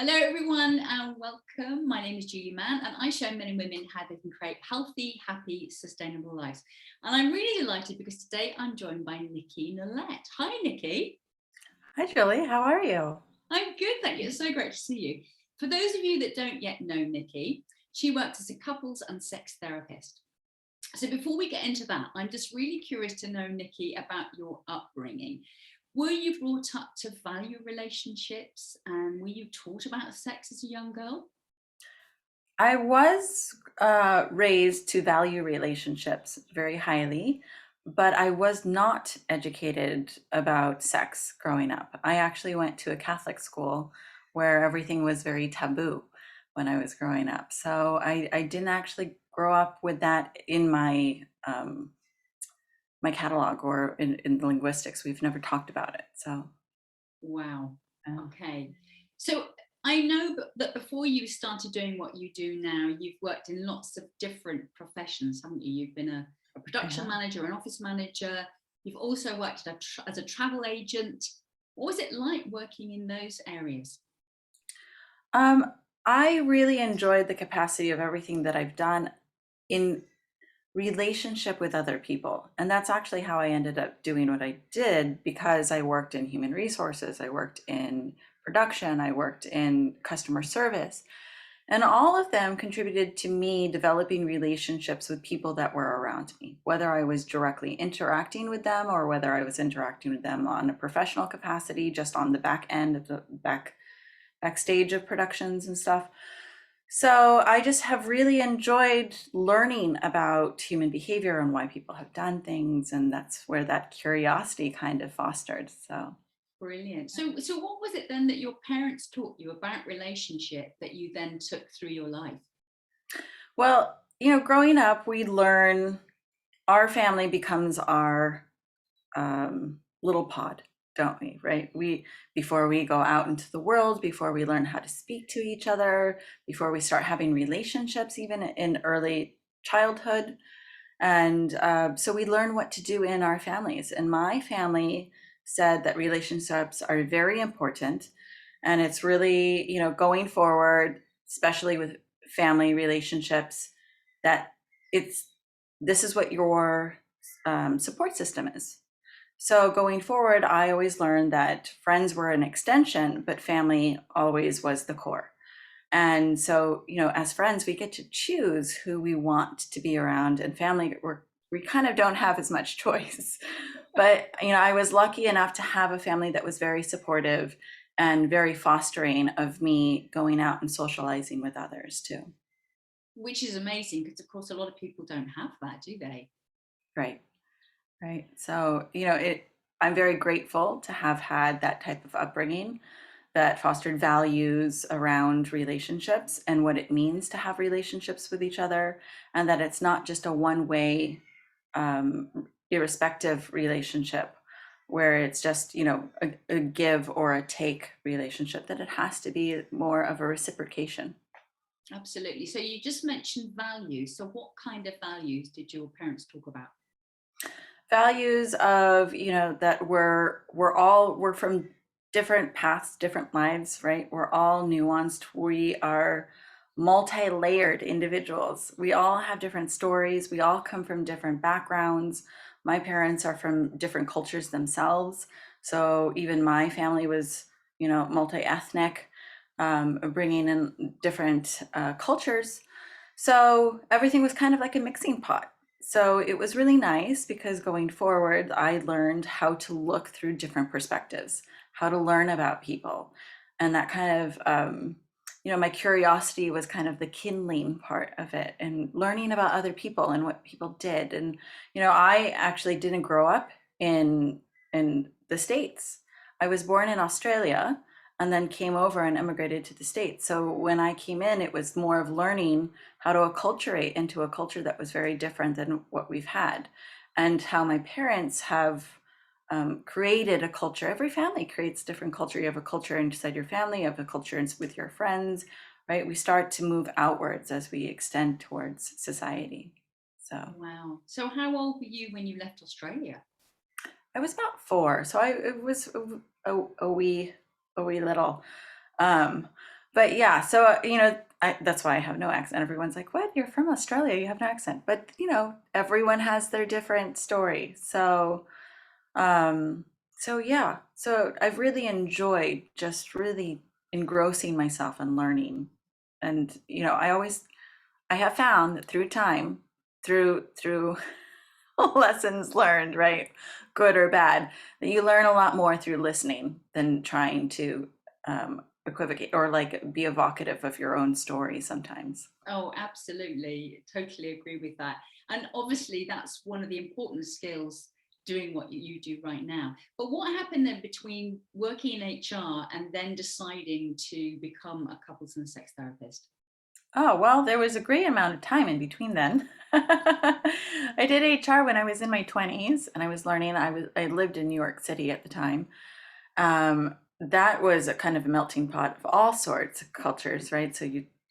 Hello everyone and welcome. My name is Julie Mann and I show men and women how they can create healthy, happy, sustainable lives. And I'm really delighted because today I'm joined by Nikki Nolet. Hi Nikki. Hi, Julie. How are you? I'm good, thank you. It's so great to see you. For those of you that don't yet know Nikki, she works as a couples and sex therapist. So before we get into that, I'm just really curious to know, Nikki, about your upbringing. Were you brought up to value relationships and were you taught about sex as a young girl? I was raised to value relationships very highly, but I was not educated about sex growing up. I actually went to a Catholic school where everything was very taboo when I was growing up. So I didn't actually grow up with that in my catalog or in linguistics. We've never talked about it. So, Wow. uh, Okay. So I know that before you started doing what you do now, you've worked in lots of different professions, haven't you? You've been a I production have. manager, an office manager. You've also worked as a travel agent. What was it like working in those areas? Um, I really enjoyed the capacity of everything that I've done in relationship with other people. And that's actually how I ended up doing what I did because I worked in human resources, I worked in production, I worked in customer service. And all of them contributed to me developing relationships with people that were around me, whether I was directly interacting with them or whether I was interacting with them on a professional capacity, just on the back end of the backstage of productions and stuff. So I just have really enjoyed learning about human behavior and why people have done things, and that's where that curiosity kind of fostered. So, Brilliant. So what was it then that your parents taught you about relationship that you then took through your life? well, growing up, we learn our family becomes our little pod, don't we? Right? We before we go out into the world, before we learn how to speak to each other, before we start having relationships, even in early childhood. And so we learn what to do in our families. And my family said that relationships are very important. And it's really, going forward, especially with family relationships, that it's this is what your support system is. So going forward, I always learned that friends were an extension, but family always was the core. And so, as friends, we get to choose who we want to be around, and family, we kind of don't have as much choice. But, I was lucky enough to have a family that was very supportive and very fostering of me going out and socializing with others too. Which is amazing because of course a lot of people don't have that, do they? Right. Right. So, I'm very grateful to have had that type of upbringing that fostered values around relationships and what it means to have relationships with each other, and that it's not just a one way, irrespective relationship where it's just, a give or a take relationship, that it has to be more of a reciprocation. Absolutely. So you just mentioned values. So what kind of values did your parents talk about? Values of, that we're from different paths, different lives, right? We're all nuanced, we are multi-layered individuals, we all have different stories, we all come from different backgrounds. My parents are from different cultures themselves, so even my family was, multi-ethnic, bringing in different cultures. So everything was kind of like a mixing pot. So it was really nice because going forward, I learned how to look through different perspectives, how to learn about people. And that kind of, my curiosity was kind of the kindling part of it, and learning about other people and what people did. And, I actually didn't grow up in the States. I was born in Australia and then came over and immigrated to the States. So when I came in, it was more of learning how to acculturate into a culture that was very different than what we've had, and how my parents have created a culture. Every family creates different culture. You have a culture inside your family, you have a culture with your friends, right? We start to move outwards as we extend towards society. So Wow. So how old were you when you left Australia? I was about 4, so it was a wee little. Um, But yeah, so that's why I have no accent. Everyone's like, "What? You're from Australia? You have no accent." But everyone has their different story. Um, so yeah, so I've really enjoyed just really engrossing myself and learning. And I have found that through time, through lessons learned, right, good or bad, that you learn a lot more through listening than trying to equivocate or like be evocative of your own story sometimes. Oh, absolutely. Totally agree with that. And obviously, that's one of the important skills doing what you do right now. But what happened then between working in HR and then deciding to become a couples and sex therapist? Oh, well, there was a great amount of time in between then. I did HR when I was in my 20s and I was learning. I lived in New York City at the time. That was a kind of a melting pot of all sorts of cultures, right? So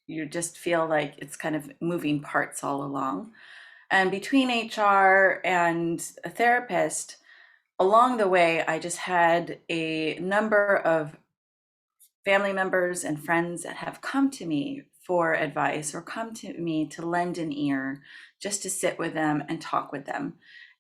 you just feel like it's kind of moving parts all along. And between HR and a therapist, along the way, I just had a number of family members and friends that have come to me for advice or come to me to lend an ear just to sit with them and talk with them.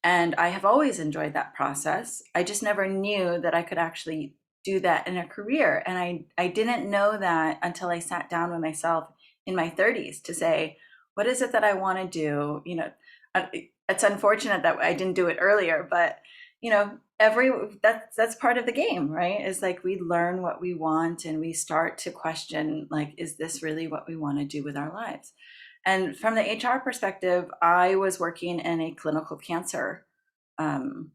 And I have always enjoyed that process. I just never knew that I could actually do that in a career. And I didn't know that until I sat down with myself in my 30s to say, what is it that I want to do? It's unfortunate that I didn't do it earlier, but every that's part of the game, right? Is like we learn what we want and we start to question, like, is this really what we want to do with our lives? And from the HR perspective, I was working in a clinical cancer um,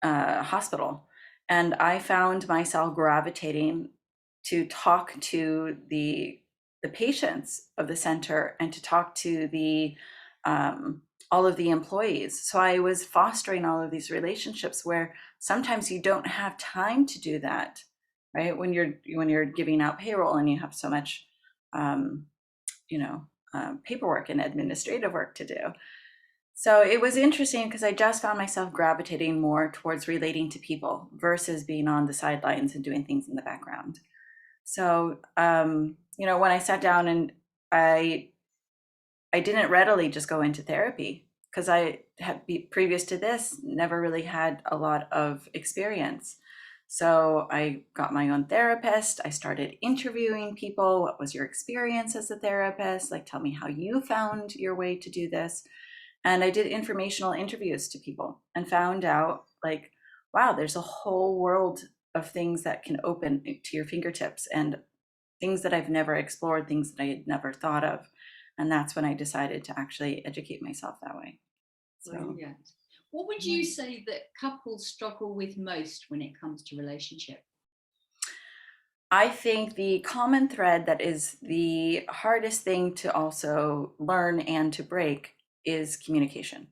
hospital, and I found myself gravitating to talk to the patients of the center and to talk to the all of the employees. So I was fostering all of these relationships where sometimes you don't have time to do that, right? When you're giving out payroll and you have so much, um, paperwork and administrative work to do. So it was interesting because I just found myself gravitating more towards relating to people versus being on the sidelines and doing things in the background. So, when I sat down and I I didn't readily just go into therapy because I had previous to this never really had a lot of experience. So I got my own therapist. I started interviewing people. What was your experience as a therapist? Like, tell me how you found your way to do this. And I did informational interviews to people and found out, like, wow, there's a whole world of things that can open to your fingertips and things that I've never explored, things that I had never thought of. And that's when I decided to actually educate myself that way. So, Brilliant. What would yeah. you say that couples struggle with most when it comes to relationship? I think the common thread that is the hardest thing to also learn and to break is communication,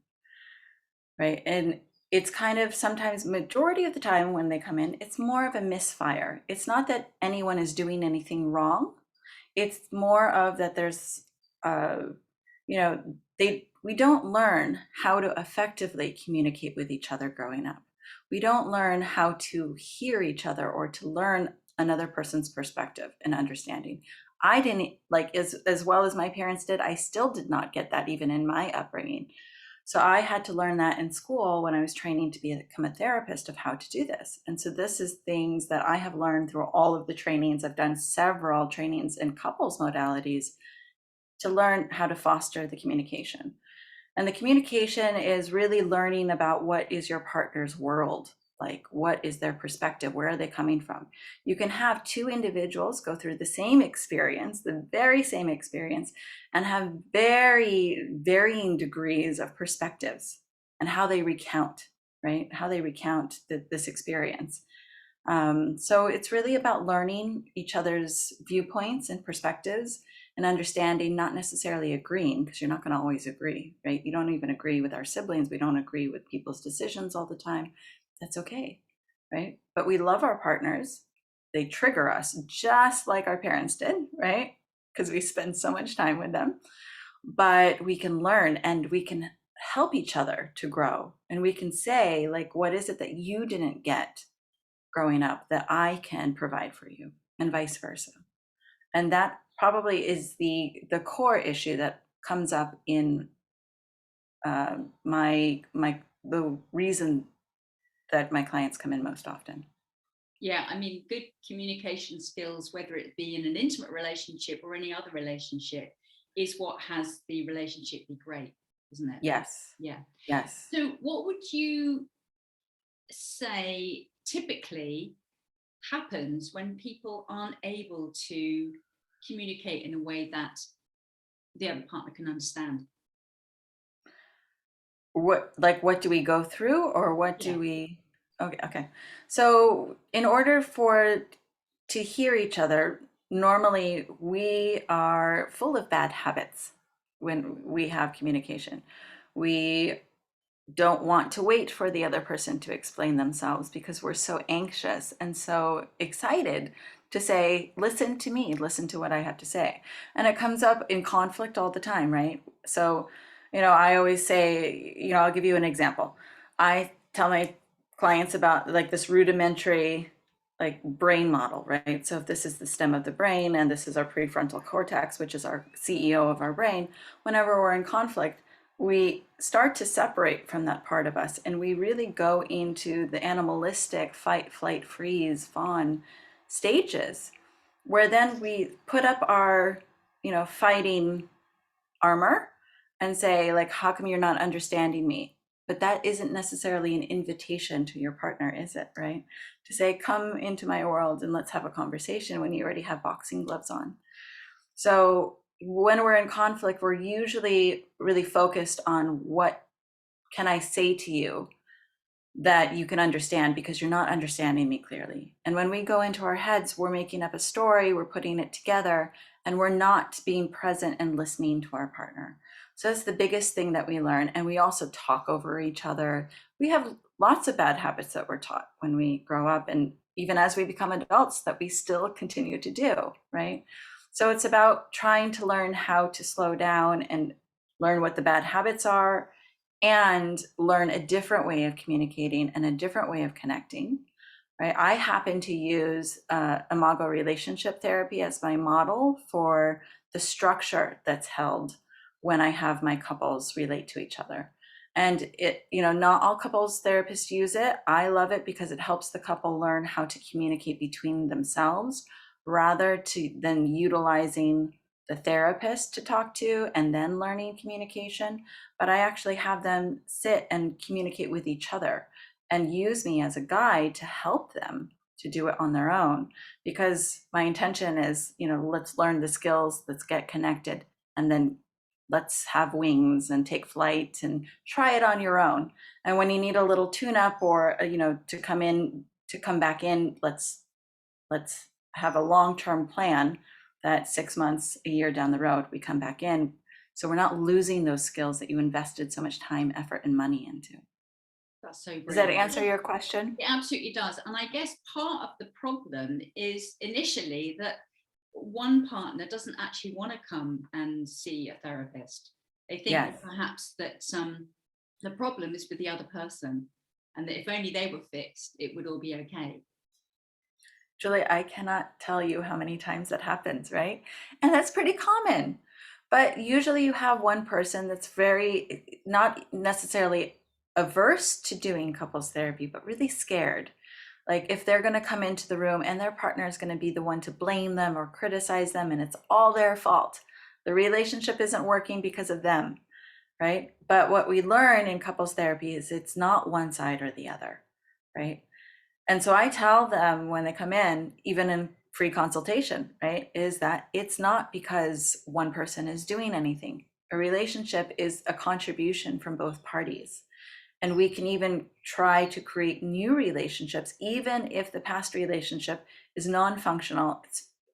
right? And it's kind of sometimes, majority of the time when they come in, it's more of a misfire. It's not that anyone is doing anything wrong. It's more of that there's, uh, we don't learn how to effectively communicate with each other growing up. We don't learn how to hear each other or to learn another person's perspective and understanding. I didn't, like, as well as my parents did, I still did not get that even in my upbringing. So I had to learn that in school when I was training to become a therapist of how to do this. And so this is things that I have learned through all of the trainings. I've done several trainings in couples modalities to learn how to foster the communication. And the communication is really learning about what is your partner's world, like what is their perspective, where are they coming from. You can have two individuals go through the same experience, the very same experience, and have very varying degrees of perspectives and how they recount, right? How they recount this experience. So it's really about learning each other's viewpoints and perspectives and understanding, not necessarily agreeing, because you're not going to always agree, right? You don't even agree with our siblings. We don't agree with people's decisions all the time. That's okay, right? But we love our partners. They trigger us just like our parents did, right? Because we spend so much time with them. But we can learn and we can help each other to grow. And we can say, like, what is it that you didn't get growing up that I can provide for you, and vice versa. And that probably is the core issue that comes up in the reason that my clients come in most often. Yeah, I mean, good communication skills, whether it be in an intimate relationship or any other relationship, is what has the relationship be great, isn't it? Yes. Yeah. Yes. So what would you say typically happens when people aren't able to communicate in a way that the other partner can understand? What do we go through, or what Yeah. do we? Okay. So in order to hear each other, normally we are full of bad habits when we have communication. We don't want to wait for the other person to explain themselves because we're so anxious and so excited to say, listen to me, listen to what I have to say. And it comes up in conflict all the time, right? So, I always say, I'll give you an example. I tell my clients about like this rudimentary like brain model, right? So if this is the stem of the brain and this is our prefrontal cortex, which is our CEO of our brain, whenever we're in conflict, we start to separate from that part of us and we really go into the animalistic fight, flight, freeze, fawn stages, where then we put up our, fighting armor and say, like, how come you're not understanding me? But that isn't necessarily an invitation to your partner, is it? Right? To say, come into my world and let's have a conversation when you already have boxing gloves on. So when we're in conflict, we're usually really focused on what can I say to you that you can understand, because you're not understanding me clearly. And when we go into our heads, we're making up a story, we're putting it together, and we're not being present and listening to our partner. So that's the biggest thing that we learn. And we also talk over each other. We have lots of bad habits that we're taught when we grow up, and even as we become adults, that we still continue to do, right? So it's about trying to learn how to slow down and learn what the bad habits are and learn a different way of communicating and a different way of connecting, right? I happen to use imago relationship therapy as my model for the structure that's held when I have my couples relate to each other. And not all couples therapists use it. I love it because it helps the couple learn how to communicate between themselves rather than utilizing the therapist to talk to and then learning communication. But I actually have them sit and communicate with each other and use me as a guide to help them to do it on their own, because my intention is, let's learn the skills, let's get connected, and then let's have wings and take flight and try it on your own. And when you need a little tune up or to come back in, let's have a long-term plan that 6 months, a year down the road, we come back in. So we're not losing those skills that you invested so much time, effort, and money into. That's so Does that brilliant. answer your question? It absolutely does. And I guess part of the problem is initially that one partner doesn't actually want to come and see a therapist. They think Yes. that perhaps that the problem is with the other person, and that if only they were fixed, it would all be okay. Julie, I cannot tell you how many times that happens, right? And that's pretty common. But usually you have one person that's very, not necessarily averse to doing couples therapy, but really scared. Like if they're going to come into the room and their partner is going to be the one to blame them or criticize them, and it's all their fault. The relationship isn't working because of them, right? But what we learn in couples therapy is it's not one side or the other, right? And so I tell them when they come in, even in free consultation, right, is that it's not because one person is doing anything. A relationship is a contribution from both parties. And we can even try to create new relationships, even if the past relationship is non-functional.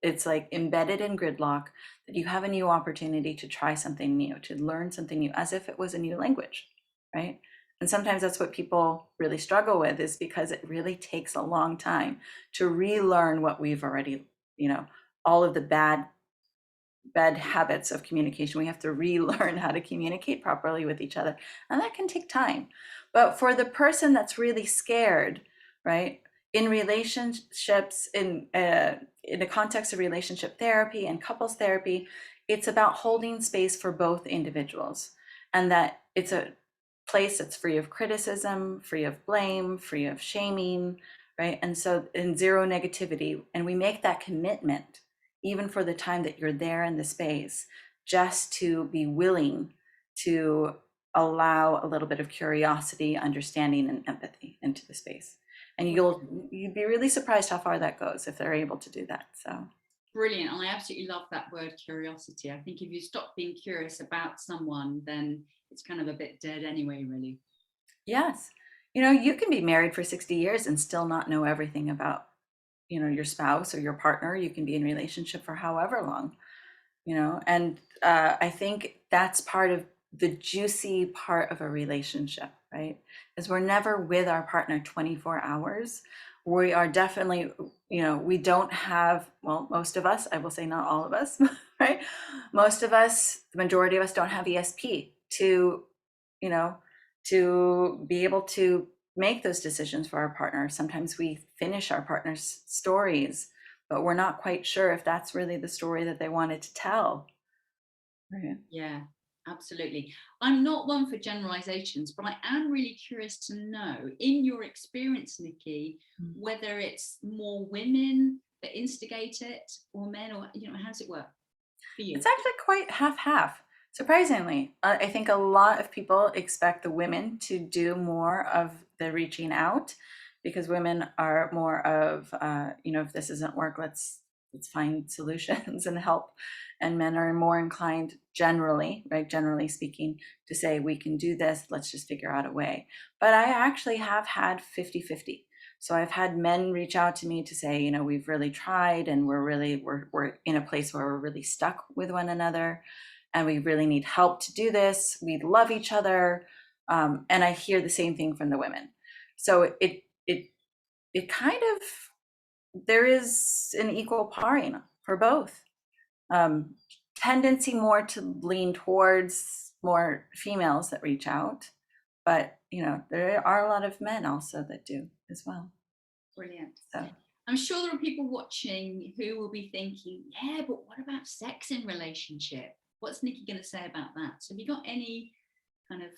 It's like embedded in gridlock, that you have a new opportunity to try something new, to learn something new, as if it was a new language, right? And sometimes that's what people really struggle with, is because it really takes a long time to relearn what we've already, all of the bad habits of communication. We have to relearn how to communicate properly with each other. And that can take time. But for the person that's really scared, right, in relationships, in the context of relationship therapy and couples therapy, it's about holding space for both individuals, and that it's a place that's free of criticism, free of blame, free of shaming, right? And so, in zero negativity, and we make that commitment even for the time that you're there in the space, just to be willing to allow a little bit of curiosity, understanding, and empathy into the space. And you'd be really surprised how far that goes if they're able to do that. So brilliant. And I absolutely love that word curiosity. I think if you stop being curious about someone, then it's kind of a bit dead anyway, really. yes, you can be married for 60 years and still not know everything about, your spouse or your partner. You can be in relationship for however long, and I think that's part of the juicy part of a relationship, right? Is we're never with our partner 24 hours. We are definitely, we don't have, well, most of us, I will say not all of us, right? Most of us, the majority of us don't have ESP to, you know, to be able to make those decisions for our partner. Sometimes we finish our partner's stories, but we're not quite sure if that's really the story that they wanted to tell. Right. Yeah, absolutely. I'm not one for generalizations, but I am really curious to know, in your experience, Nikki, whether it's more women that instigate it or men, or how does it work for you? It's actually quite half-half. Surprisingly, I think a lot of people expect the women to do more of the reaching out, because women are more of, if this doesn't work, let's find solutions and help. And men are more inclined, generally, right, generally speaking, to say, we can do this, let's just figure out a way. But I actually have had 50-50. So I've had men reach out to me to say, we've really tried, and we're in a place where we're really stuck with one another, and we really need help to do this. We love each other, and I hear the same thing from the women. So it kind of, there is an equal paring for both. Tendency more to lean towards more females that reach out, but there are a lot of men also that do as well. Brilliant. So I'm sure there are people watching who will be thinking, yeah, but what about sex in relationship? What's Nikki going to say about that? So have you got any kind of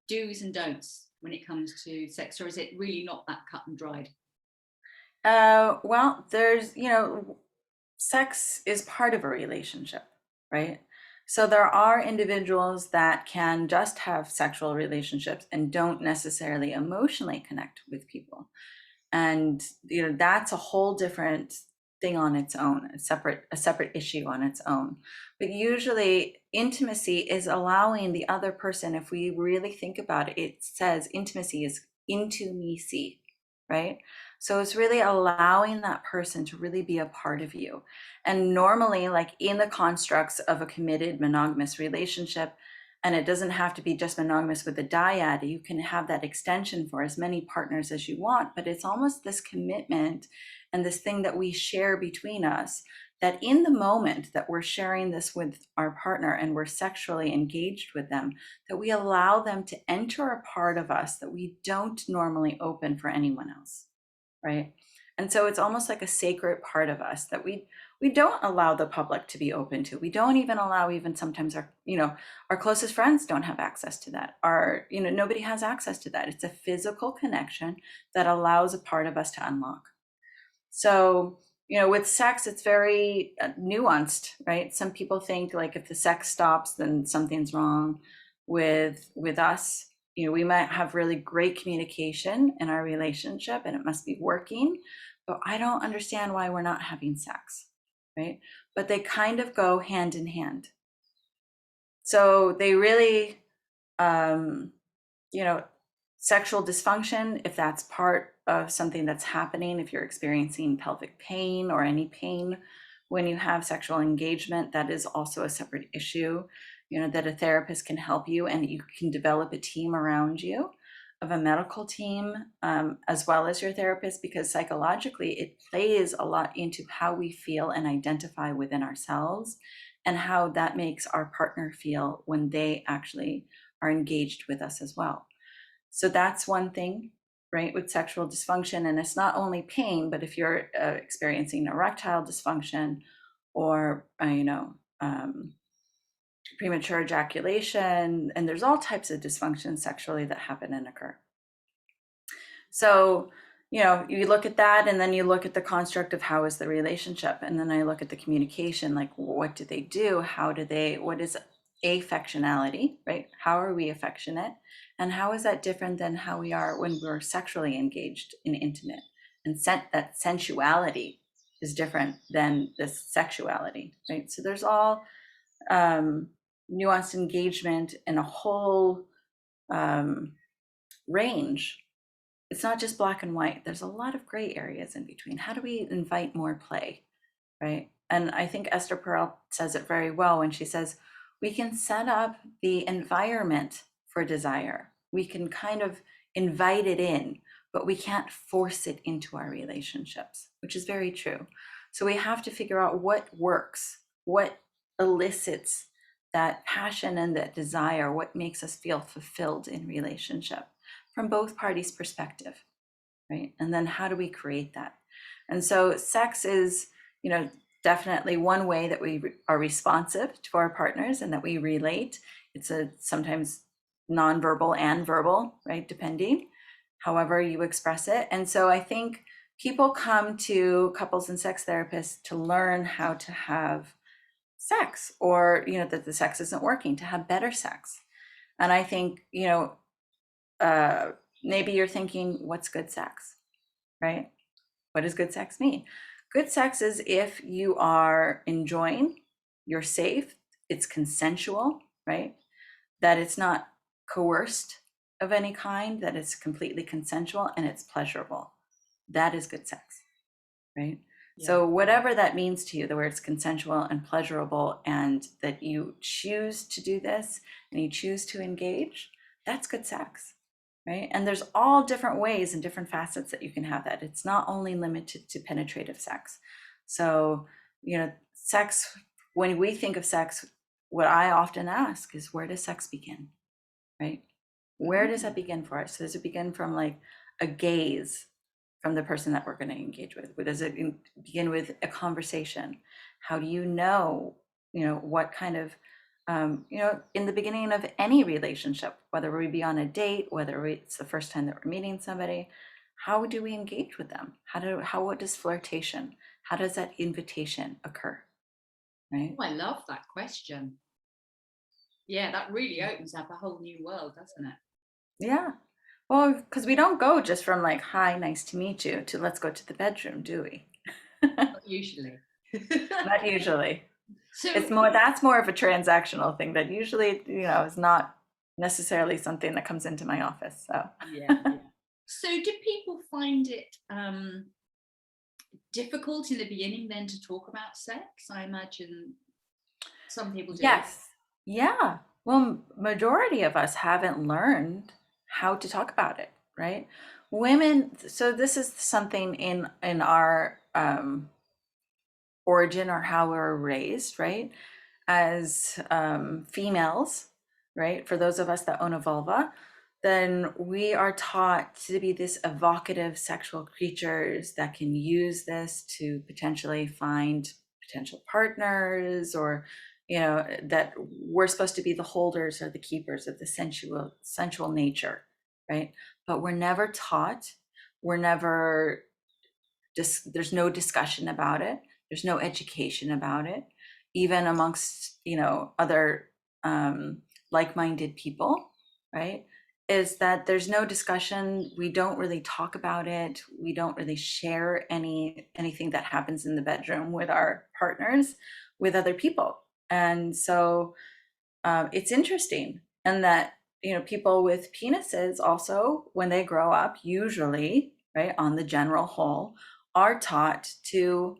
do's and don'ts when it comes to sex, or is it really not that cut and dried? well, there's, sex is part of a relationship, right? So there are individuals that can just have sexual relationships and don't necessarily emotionally connect with people. And that's a whole different thing on its own, a separate issue on its own. But usually intimacy is allowing the other person, if we really think about it, it says intimacy is into me see, right? So it's really allowing that person to really be a part of you. And normally, like in the constructs of a committed monogamous relationship, and it doesn't have to be just monogamous with a dyad, you can have that extension for as many partners as you want, but it's almost this commitment and this thing that we share between us, that in the moment that we're sharing this with our partner and we're sexually engaged with them, that we allow them to enter a part of us that we don't normally open for anyone else, right? And so it's almost like a sacred part of us that we don't allow the public to be open to. We don't even allow, even sometimes our closest friends don't have access to that. Nobody has access to that. It's a physical connection that allows a part of us to unlock. So, with sex, it's very nuanced, right? Some people think like if the sex stops, then something's wrong with us. We might have really great communication in our relationship and it must be working, but I don't understand why we're not having sex, right? But they kind of go hand in hand. So they really, sexual dysfunction, if that's part of something that's happening, if you're experiencing pelvic pain or any pain when you have sexual engagement, that is also a separate issue, that a therapist can help you, and you can develop a team around you of a medical team, as well as your therapist, because psychologically it plays a lot into how we feel and identify within ourselves, and how that makes our partner feel when they actually are engaged with us as well. So that's one thing, right, with sexual dysfunction. And it's not only pain, but if you're experiencing erectile dysfunction or, premature ejaculation, and there's all types of dysfunctions sexually that happen and occur. So, you look at that, and then you look at the construct of how is the relationship, and then I look at the communication, like what do they do? What is affectionality, right? How are we affectionate? And how is that different than how we are when we're sexually engaged in intimate? And that sensuality is different than this sexuality, right? So there's all nuanced engagement and a whole range. It's not just black and white. There's a lot of gray areas in between. How do we invite more play, right? And I think Esther Perel says it very well when she says, we can set up the environment for desire. We can kind of invite it in, but we can't force it into our relationships, which is very true. So we have to figure out what works, what elicits that passion and that desire, what makes us feel fulfilled in relationship from both parties' perspective, right? And then how do we create that? And so sex is, definitely one way that we are responsive to our partners and that we relate. It's a sometimes nonverbal and verbal, right? Depending, however you express it. And so I think people come to couples and sex therapists to learn how to have sex, or, that the sex isn't working, to have better sex. And I think, maybe you're thinking, what's good sex, right? What does good sex mean? Good sex is if you are enjoying, you're safe, it's consensual, right? That it's not coerced of any kind, that it's completely consensual and it's pleasurable. That is good sex, right? Yeah. So whatever that means to you, the word it's consensual and pleasurable, and that you choose to do this and you choose to engage, that's good sex, right? And there's all different ways and different facets that you can have that. It's not only limited to penetrative sex. So, sex, when we think of sex, what I often ask is, where does sex begin, right? Where does that begin for us? Does it begin from like a gaze from the person that we're going to engage with? Does it begin with a conversation? How do you know, what kind of, in the beginning of any relationship, whether we be on a date, whether it's the first time that we're meeting somebody, how do we engage with them? What does flirtation, how does that invitation occur, right? Oh, I love that question. Yeah, that really opens up a whole new world, doesn't it? Yeah. Well, because we don't go just from like, hi, nice to meet you, to let's go to the bedroom, do we? Not usually. Not usually. So That's more of a transactional thing that usually, is not necessarily something that comes into my office. So yeah. So do people find it difficult in the beginning then to talk about sex? I imagine some people do. Yes. Yeah. Well, majority of us haven't learned how to talk about it, right? Women, so this is something in our origin, or how we're raised, right? As females, right? For those of us that own a vulva, then we are taught to be this evocative sexual creatures that can use this to potentially find potential partners, or that we're supposed to be the holders or the keepers of the sensual nature, right? But we're never taught, we're never there's no discussion about it, there's no education about it, even amongst other like-minded people, right? Is that there's no discussion, we don't really talk about it, we don't really share anything that happens in the bedroom with our partners, with other people. And so it's interesting, and that people with penises also, when they grow up, usually, right, on the general whole, are taught to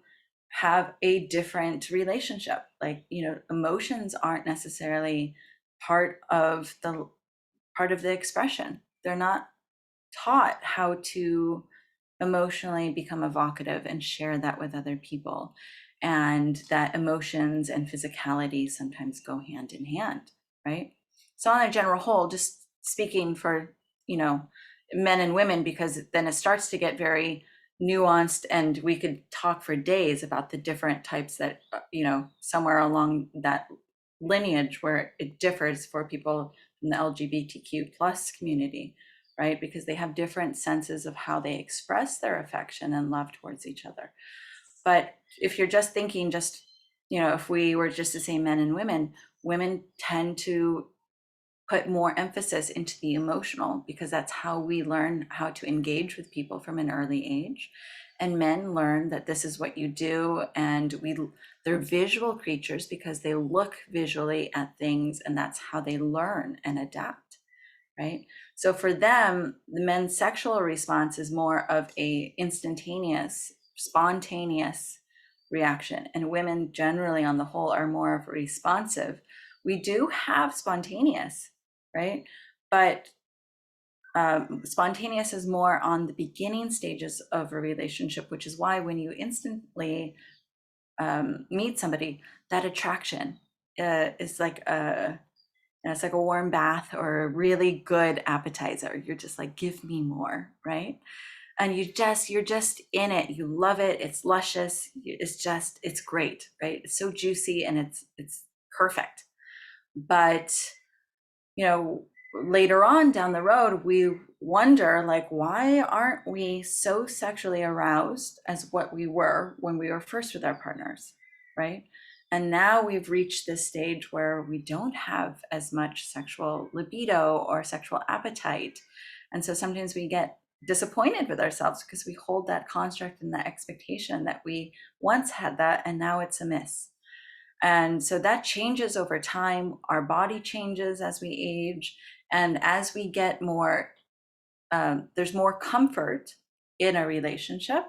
have a different relationship. Like, emotions aren't necessarily part of the expression. They're not taught how to emotionally become evocative and share that with other people, and that emotions and physicality sometimes go hand in hand, right? So on a general whole, just speaking for men and women, because then it starts to get very nuanced, and we could talk for days about the different types that, somewhere along that lineage where it differs for people from the LGBTQ plus community, right? Because they have different senses of how they express their affection and love towards each other. But if you're just thinking, if we were just to say men and women tend to put more emphasis into the emotional, because that's how we learn how to engage with people from an early age. And men learn that this is what you do, and they're visual creatures because they look visually at things, and that's how they learn and adapt, right? So for them, the men's sexual response is more of a instantaneous, spontaneous reaction, and women generally on the whole are more of responsive. We do have spontaneous, right? But spontaneous is more on the beginning stages of a relationship, which is why when you instantly meet somebody, that attraction is like it's like a warm bath or a really good appetizer. You're just like, give me more, right? And you're just in it. You love it. It's luscious. It's great, right? It's so juicy and it's perfect. But later on down the road, we wonder, like, why aren't we so sexually aroused as what we were when we were first with our partners, right? And now we've reached this stage where we don't have as much sexual libido or sexual appetite. And so sometimes we get disappointed with ourselves because we hold that construct and that expectation that we once had that, and now it's a miss. And so that changes over time. Our body changes as we age. And as we get more, there's more comfort in a relationship.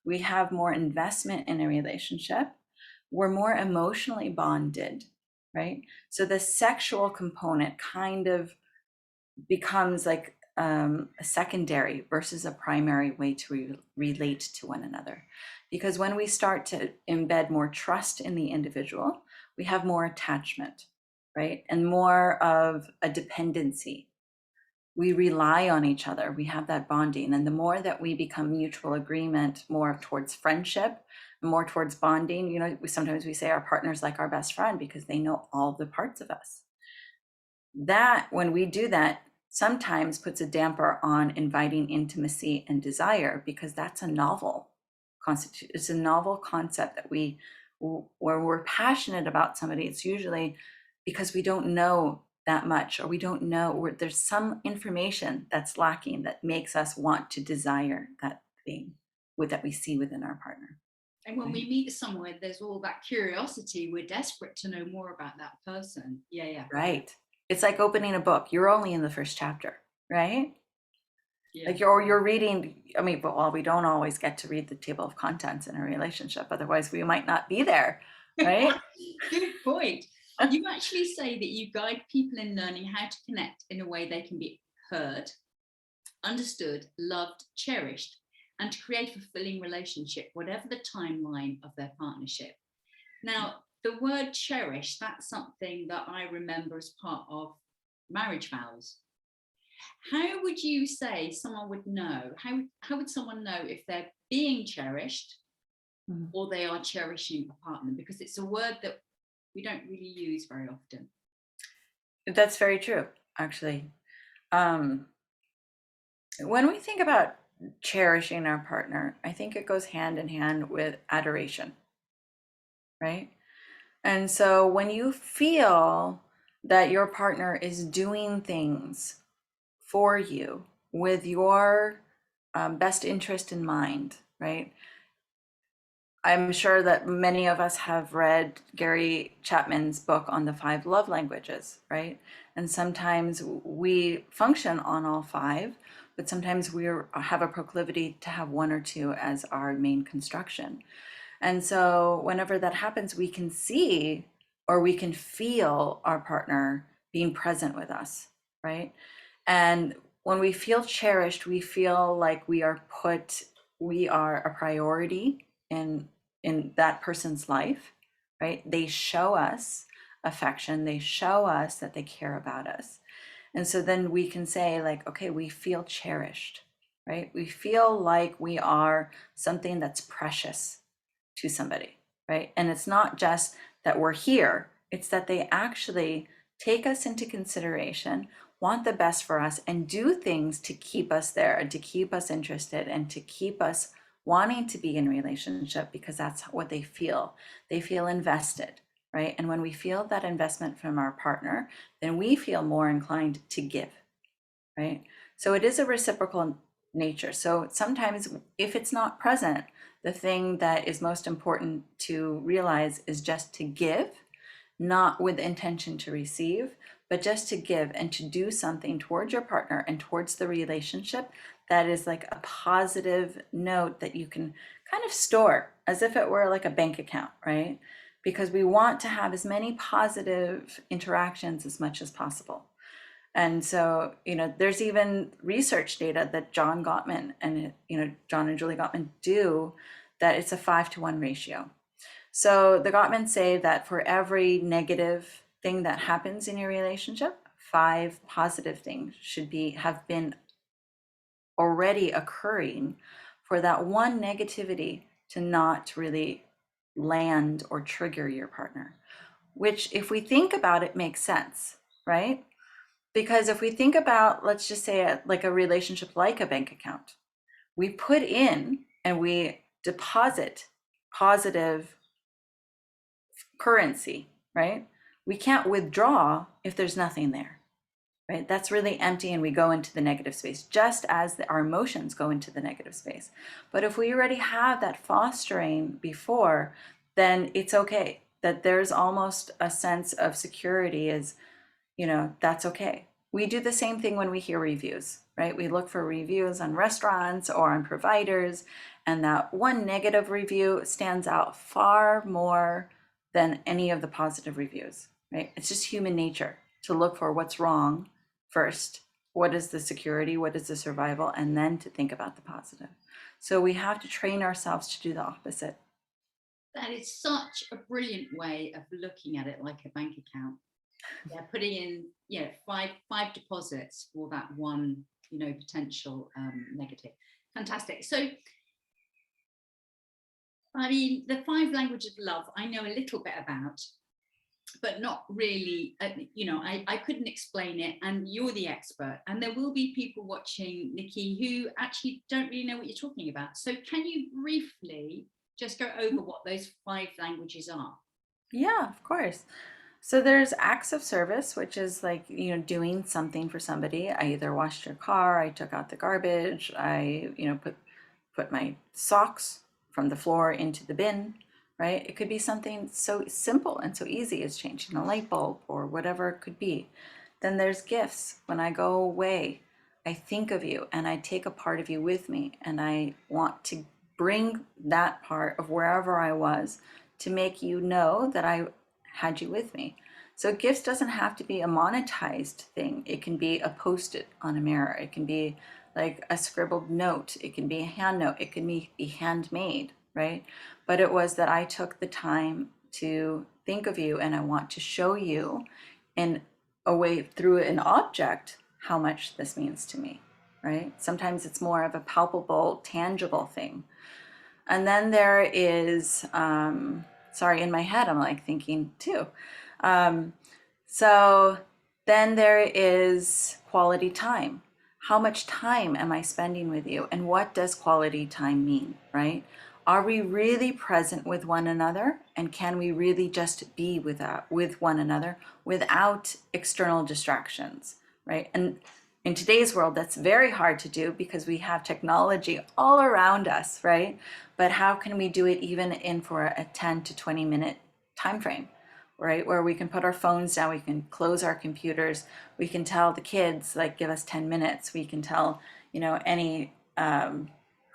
We have more investment in a relationship. We're more emotionally bonded, right? So the sexual component kind of becomes like a secondary versus a primary way to relate to one another. Because when we start to embed more trust in the individual, we have more attachment, right? And more of a dependency. We rely on each other. We have that bonding. And the more that we become mutual agreement, more towards friendship, more towards bonding, sometimes we say our partner's like our best friend because they know all the parts of us. That, when we do that, sometimes puts a damper on inviting intimacy and desire, because that's a novel it's a novel concept that where we're passionate about somebody, it's usually because we don't know that much, or we don't know, or there's some information that's lacking that makes us want to desire that thing that we see within our partner. And when we meet someone, there's all that curiosity. We're desperate to know more about that person. Yeah. Right. It's like opening a book. You're only in the first chapter, right? Yeah. Like you're reading. I mean, we don't always get to read the table of contents in a relationship. Otherwise, we might not be there, right? Good point. You actually say that you guide people in learning how to connect in a way they can be heard, understood, loved, cherished, and to create a fulfilling relationship, whatever the timeline of their partnership. Now, the word cherish, that's something that I remember as part of marriage vows. How would you say someone would know? How would someone know if they're being cherished or they are cherishing a partner? Because it's a word that we don't really use very often. That's very true, actually. When we think about cherishing our partner, I think it goes hand in hand with adoration, right? And so when you feel that your partner is doing things for you with your best interest in mind, right? I'm sure that many of us have read Gary Chapman's book on the 5 love languages, right? And sometimes we function on all 5, but sometimes we have a proclivity to have 1 or 2 as our main construction. And so whenever that happens, we can see or we can feel our partner being present with us, right? And when we feel cherished, we feel like we are a priority in that person's life, right? They show us affection, they show us that they care about us. And so then we can say, like, okay, we feel cherished, right? We feel like we are something that's precious to somebody, right? And it's not just that we're here, it's that they actually take us into consideration, want the best for us, and do things to keep us there and to keep us interested and to keep us wanting to be in relationship, because that's what they feel. They feel invested, right? And when we feel that investment from our partner, then we feel more inclined to give, right? So it is a reciprocal nature. So sometimes if it's not present, the thing that is most important to realize is just to give, not with intention to receive, but just to give and to do something towards your partner and towards the relationship that is like a positive note that you can kind of store as if it were like a bank account, right? Because we want to have as many positive interactions as much as possible. And so, there's even research data that John Gottman and, John and Julie Gottman do, that it's a 5-to-1 ratio. So the Gottmans say that for every negative thing that happens in your relationship, 5 positive things have been already occurring for that one negativity to not really land or trigger your partner, which, if we think about it, makes sense, right? Because if we think about, let's just say, like a relationship like a bank account, we put in and we deposit positive currency, right? We can't withdraw if there's nothing there, right? That's really empty, and we go into the negative space, just as our emotions go into the negative space. But if we already have that fostering before, then it's okay. That there's almost a sense of security, is, that's okay. We do the same thing when we hear reviews, right? We look for reviews on restaurants or on providers, and that one negative review stands out far more than any of the positive reviews, right? It's just human nature to look for what's wrong first. What is the security? What is the survival? And then to think about the positive. So we have to train ourselves to do the opposite. That is such a brilliant way of looking at it, like a bank account. Yeah, putting in five deposits for that one potential negative. Fantastic. So I mean, the 5 languages of love I know a little bit about, but not really. I couldn't explain it, and you're the expert, and there will be people watching, Nikki, who actually don't really know what you're talking about. So can you briefly just go over what those 5 languages are? Yeah, of course. So there's acts of service, which is like, doing something for somebody. I either washed your car, I took out the garbage, I, put my socks from the floor into the bin, right? It could be something so simple and so easy as changing a light bulb or whatever it could be. Then there's gifts. When I go away, I think of you and I take a part of you with me, and I want to bring that part of wherever I was to make you know that I had you with me. So gifts doesn't have to be a monetized thing. It can be a post-it on a mirror. It can be like a scribbled note. It can be a hand note. It can be handmade, right? But it was that I took the time to think of you, and I want to show you in a way, through an object, how much this means to me, right? Sometimes it's more of a palpable, tangible thing. And then there is, sorry, in my head, I'm like thinking too. So then there is quality time. How much time am I spending with you? And what does quality time mean, right? Are we really present with one another? And can we really just be with one another without external distractions, right? And in today's world, that's very hard to do because we have technology all around us, right? But how can we do it even in for a 10 to 20 minute time frame, right? Where we can put our phones down, we can close our computers, we can tell the kids, like, give us 10 minutes. We can tell, any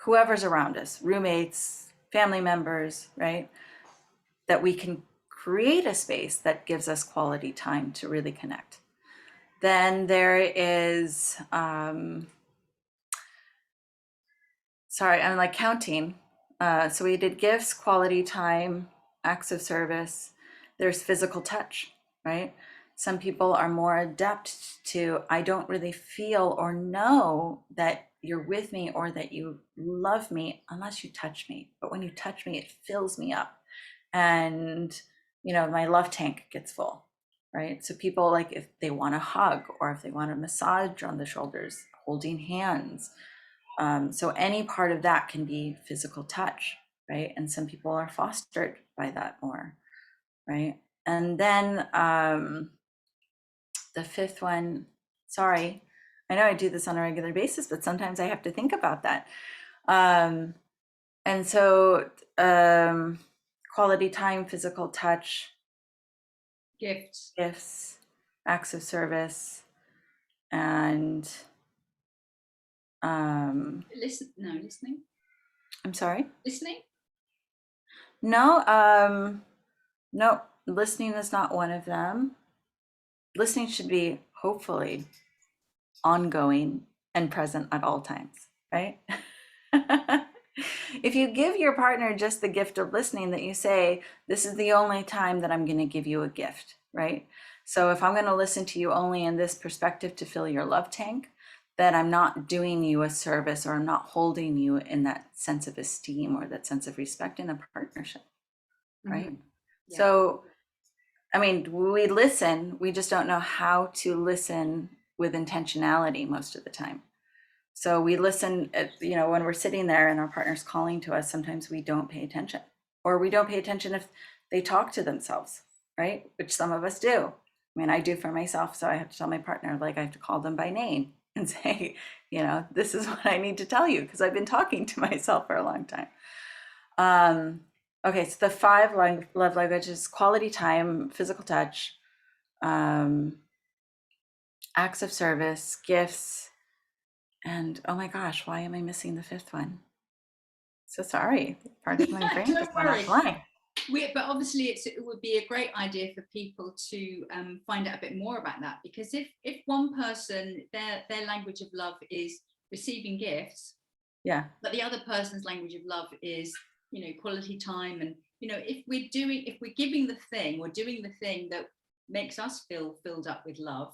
whoever's around us, roommates, family members, right? That we can create a space that gives us quality time to really connect. Then there is, sorry, I'm like counting. So we did gifts, quality time, acts of service. There's physical touch, right? Some people are more adept to, I don't really feel or know that you're with me or that you love me unless you touch me. But when you touch me, it fills me up. And, my love tank gets full, right? So people, like, if they want a hug or if they want a massage on the shoulders, holding hands. So any part of that can be physical touch, right? And some people are fostered by that more, right? And then the fifth one, sorry, I know I do this on a regular basis, but sometimes I have to think about that. And so quality time, physical touch, Gifts, acts of service, and listening. I'm sorry? Listening? No, no, listening is not one of them. Listening should be hopefully ongoing and present at all times, right? If you give your partner just the gift of listening, that you say, this is the only time that I'm going to give you a gift, right? So if I'm going to listen to you only in this perspective to fill your love tank, then I'm not doing you a service, or I'm not holding you in that sense of esteem or that sense of respect in a partnership, right? Yeah. So, I mean, we listen, we just don't know how to listen with intentionality most of the time. So we listen, when we're sitting there and our partner's calling to us, sometimes we don't pay attention, or we don't pay attention if they talk to themselves, right? Which some of us do. I mean, I do for myself. So I have to tell my partner, like, I have to call them by name and say, this is what I need to tell you, because I've been talking to myself for a long time. Okay, so the 5 love languages: quality time, physical touch, acts of service, gifts, and oh my gosh, why am I missing the 5th one? So sorry, part of my brain just went offline. But obviously it would be a great idea for people to find out a bit more about that, because if one person, their language of love is receiving gifts, yeah, but the other person's language of love is quality time, and if we're giving the thing or doing the thing that makes us feel filled up with love,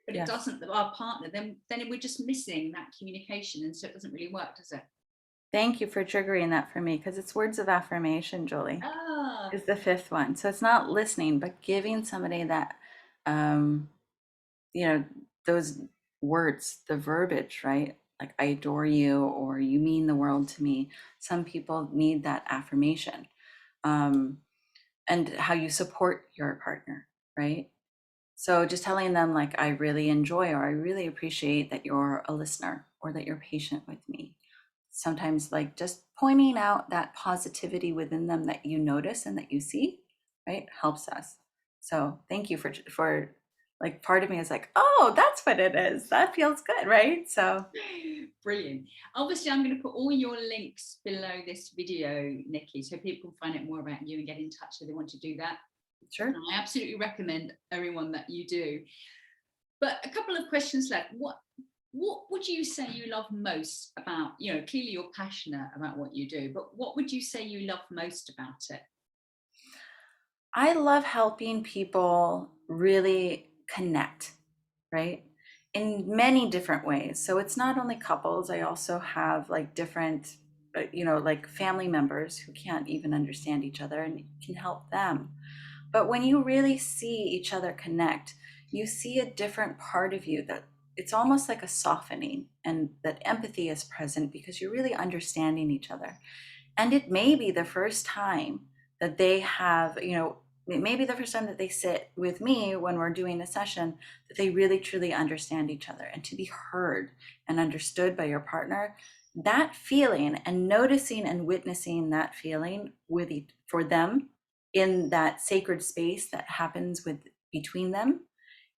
but it doesn't our partner, then we're just missing that communication, and so it doesn't really work, does it? Thank you for triggering that for me, because it's words of affirmation, Julie. Is the 5th one. So it's not listening, but giving somebody that, those words, the verbiage, right? Like, I adore you, or you mean the world to me. Some people need that affirmation. And how you support your partner, right? So just telling them, like, I really enjoy, or I really appreciate that you're a listener, or that you're patient with me. Sometimes, like, just pointing out that positivity within them that you notice and that you see, right, helps us. So thank you for like, part of me is like, oh, that's what it is. That feels good, right? So brilliant. Obviously, I'm going to put all your links below this video, Nikki, so people can find out more about you and get in touch if they want to do that. Sure. And I absolutely recommend everyone that you do. But a couple of questions left. What would you say you love most about, clearly you're passionate about what you do, but what would you say you love most about it? I love helping people really connect, right? In many different ways. So it's not only couples, I also have, like, different, like, family members who can't even understand each other, and can help them. But when you really see each other connect, you see a different part of you, that it's almost like a softening, and that empathy is present because you're really understanding each other. And it may be the first time that they have, it may be the first time that they sit with me when we're doing a session, that they really truly understand each other. And to be heard and understood by your partner, that feeling, and noticing and witnessing that feeling for them in that sacred space that happens between them,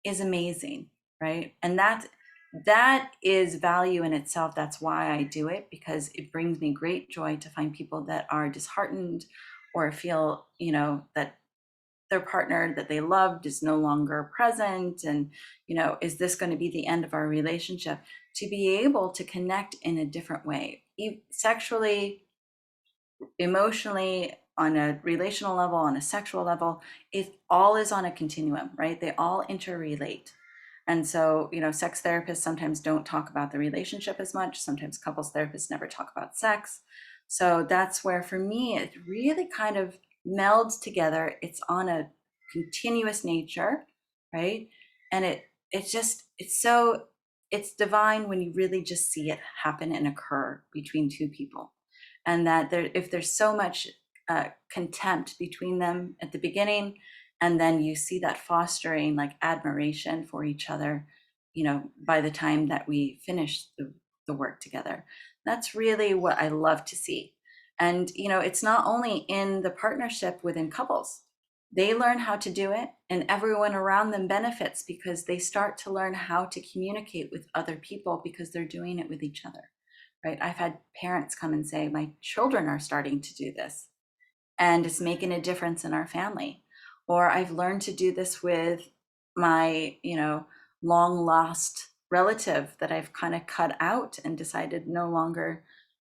is amazing, right? And that is value in itself. That's why I do it, because it brings me great joy to find people that are disheartened, or feel, that their partner that they loved is no longer present, and is this going to be the end of our relationship? To be able to connect in a different way, sexually, emotionally, on a relational level, on a sexual level, it all is on a continuum, right? They all interrelate. And so, sex therapists sometimes don't talk about the relationship as much. Sometimes couples therapists never talk about sex. So that's where, for me, it really kind of melds together. It's on a continuous nature, right? And it's divine when you really just see it happen and occur between two people. And that if there's so much contempt between them at the beginning, and then you see that fostering like admiration for each other, by the time that we finish the work together. That's really what I love to see. And it's not only in the partnership within couples. They learn how to do it, and everyone around them benefits because they start to learn how to communicate with other people because they're doing it with each other, right? I've had parents come and say, my children are starting to do this, and it's making a difference in our family. Or I've learned to do this with my, long lost relative that I've kind of cut out and decided no longer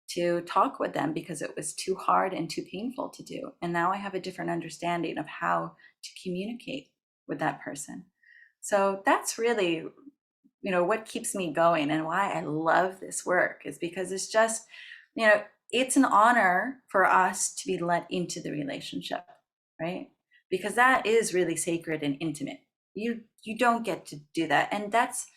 to talk with them because it was too hard and too painful to do. And now I have a different understanding of how to communicate with that person. So that's really, what keeps me going and why I love this work, is because it's just, it's an honor for us to be let into the relationship, right? Because that is really sacred and intimate. You don't get to do that. And that's,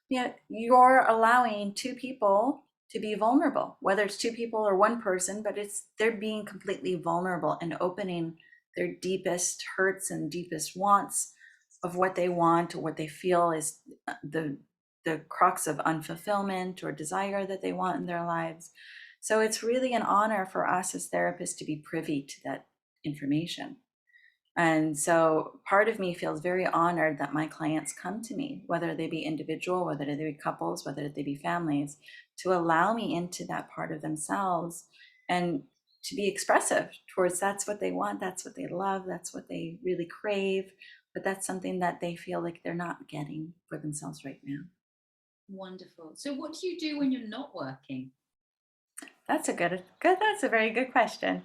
you're allowing two people to be vulnerable, whether it's two people or one person, but they're being completely vulnerable and opening their deepest hurts and deepest wants of what they want or what they feel is the crux of unfulfillment or desire that they want in their lives. So it's really an honor for us as therapists to be privy to that information. And so part of me feels very honored that my clients come to me, whether they be individual, whether they be couples, whether they be families, to allow me into that part of themselves and to be expressive towards that's what they want, that's what they love, that's what they really crave, but that's something that they feel like they're not getting for themselves right now. Wonderful. So what do you do when you're not working? That's a very good question.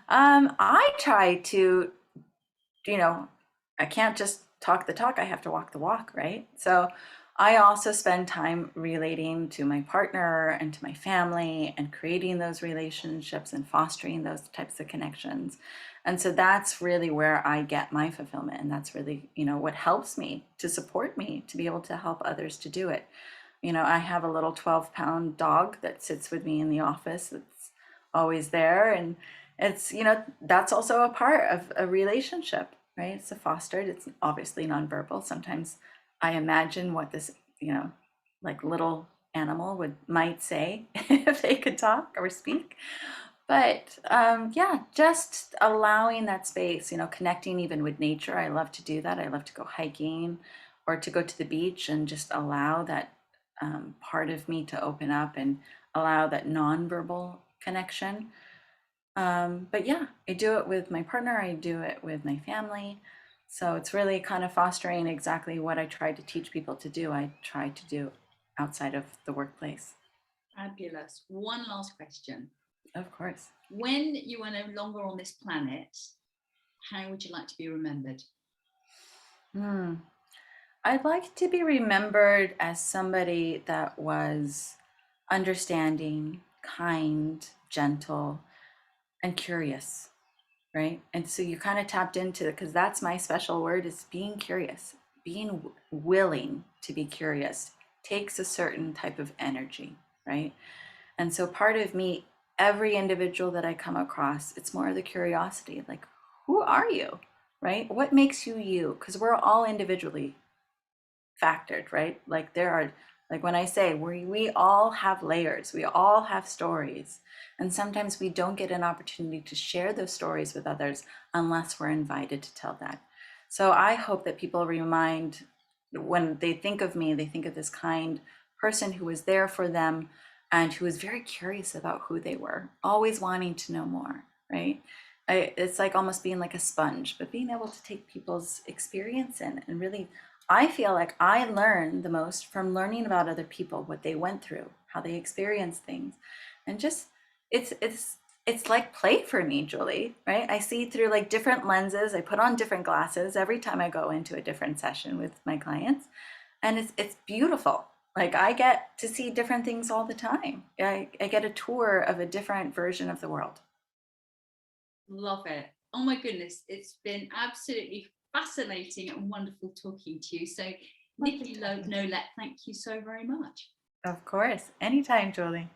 I try to, I can't just talk the talk, I have to walk the walk, right? So I also spend time relating to my partner and to my family and creating those relationships and fostering those types of connections. And so that's really where I get my fulfillment. And that's really, what helps me to support me to be able to help others to do it. I have a little 12-pound dog that sits with me in the office. It's always there. And it's, that's also a part of a relationship, right? It's a fostered, it's obviously nonverbal. Sometimes I imagine what this, like little animal might say if they could talk or speak. But yeah, just allowing that space, connecting even with nature. I love to do that. I love to go hiking or to go to the beach and just allow that part of me to open up and allow that nonverbal connection. But yeah, I do it with my partner, I do it with my family. So it's really kind of fostering exactly what I try to teach people to do. I try to do outside of the workplace. Fabulous. One last question. Of course. When you are no longer on this planet, how would you like to be remembered? I'd like to be remembered as somebody that was understanding, kind, gentle, and curious, right? And so you kind of tapped into it because that's my special word, is being curious. Being willing to be curious takes a certain type of energy, right? And so part of me, every individual that I come across, it's more of the curiosity, like, who are you, right? What makes you you? Because we're all individually factored, right? Like there are, like when I say we all have layers, we all have stories. And sometimes we don't get an opportunity to share those stories with others unless we're invited to tell that. So I hope that people remind, when they think of me, they think of this kind person who was there for them and who was very curious about who they were, always wanting to know more, right? It's like almost being like a sponge, but being able to take people's experience in and really, I feel like I learn the most from learning about other people, what they went through, how they experienced things. And just, it's it's like play for me, Julie, right? I see through like different lenses. I put on different glasses every time I go into a different session with my clients. And it's beautiful. Like I get to see different things all the time. I get a tour of a different version of the world. Love it. Oh my goodness, it's been absolutely fascinating and wonderful talking to you. So Nikki Nolet, thank you so very much. Of course. Anytime, Julie.